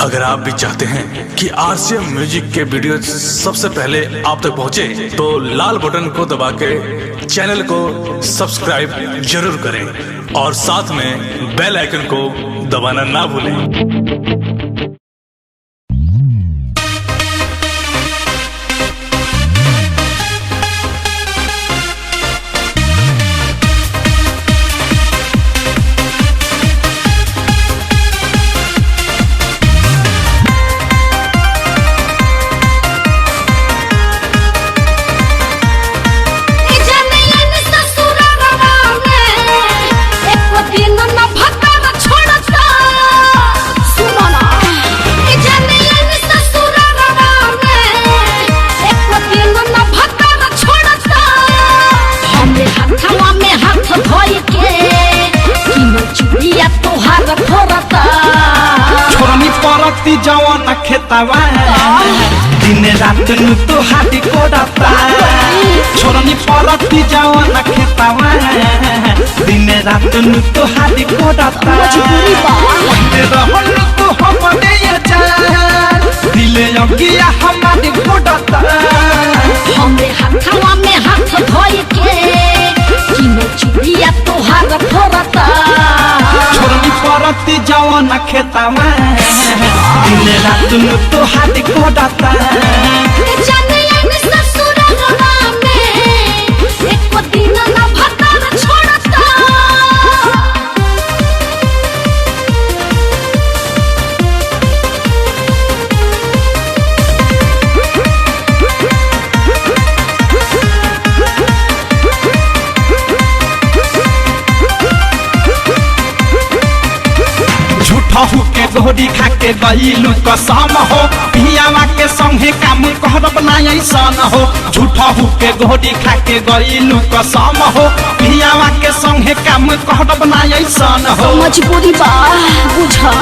अगर आप भी चाहते हैं कि आरसीएम म्यूजिक के वीडियो सबसे पहले आप तक पहुंचे, तो लाल बटन को दबा के चैनल को सब्सक्राइब जरूर करें और साथ में बेल आइकन को दबाना ना भूलें। परती जवन खेतवा दिन रात नु तो हाथी कोड़ता छोरनी परती जवन खेतवा दिन रात नु तो हाथी कोड़ता रहल तो हमने ये जान दिले अगिया हमारे कोड़ता हमरे हाथवा में हाथ धोई के किने चुड़िया तोहार फोड़ता छोरनी परती जवन खेतवा दिन रात नु तो हाथी कोड़ता झूठहू के गोड़ी खाके गईलू कसम हो पियावा के संगे काम करब ना ऐसन हो झूठहू के गोड़ी खाके गईलू कसम हो पियावा के संगे काम करब ना ऐसन हो मजबूरी बा बुझा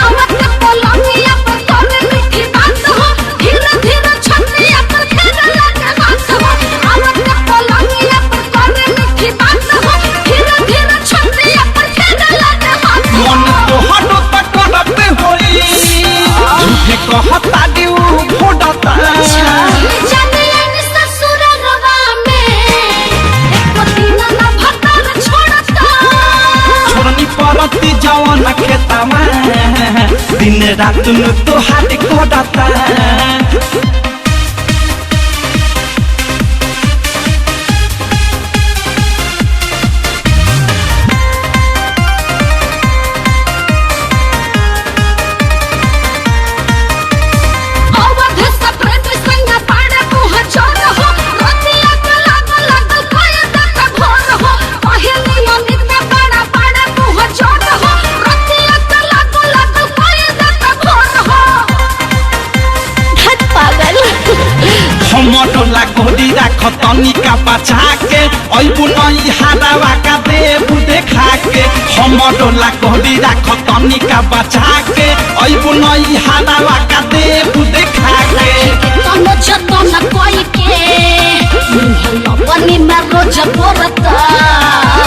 आवत के पलंगिया पर तोरे मीठी बात हो धीरे धीरे छतिया पर खेले लगे हाथ हो आवत के पलंगिया पर तोरे मीठी बात हो धीरे धीरे छतिया पर खेले लगे हाथ मन तो हटो तक करते होई झूठे कहता दिउ फोड़ता परती जवन खेतवा दिन रात नु तो हाथी कोड़ता टोला गोड़ी राख तनिका बचा के अबू नई हादावा का देबू देखा के हम टोला गोड़ी राख तनिका बचा के अबू नई हादावा का देबू देखा के तनो जतन कोई के बनी में रोज परता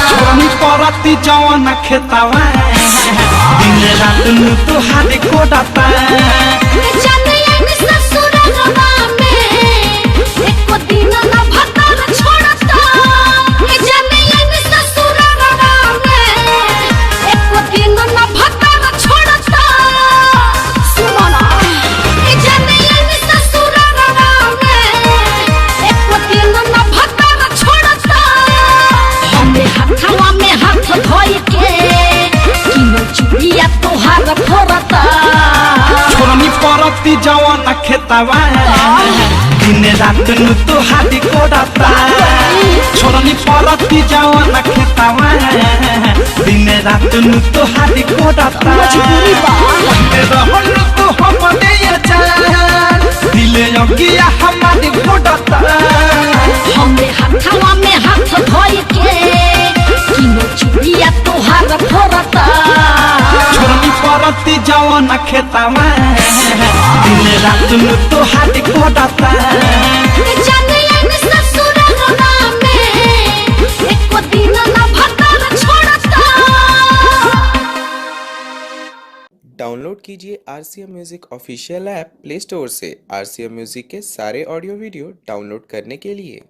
छोरनी परती जवन खेतवा दिन रात नु तो हाथी कोड़ता छोरनी परती जवन खेतवा दिन रात नु तो हाथी कोड़ता छोरनी परती जवन खेतवा दिन रात नु तो हाथी कोड़ता रहल तो हमने ये जान दिले अगिया हमारे कोड़ता हमरे हाथवा में हाथ धोई के किने चुड़िया तोहार फोड़ता छोरनी परती जवन खेतवा दिन रात नु तो हाथी कोड़ता डाउनलोड कीजिए RCM music official app play store से। RCM म्यूजिक के सारे ऑडियो वीडियो डाउनलोड करने के लिए।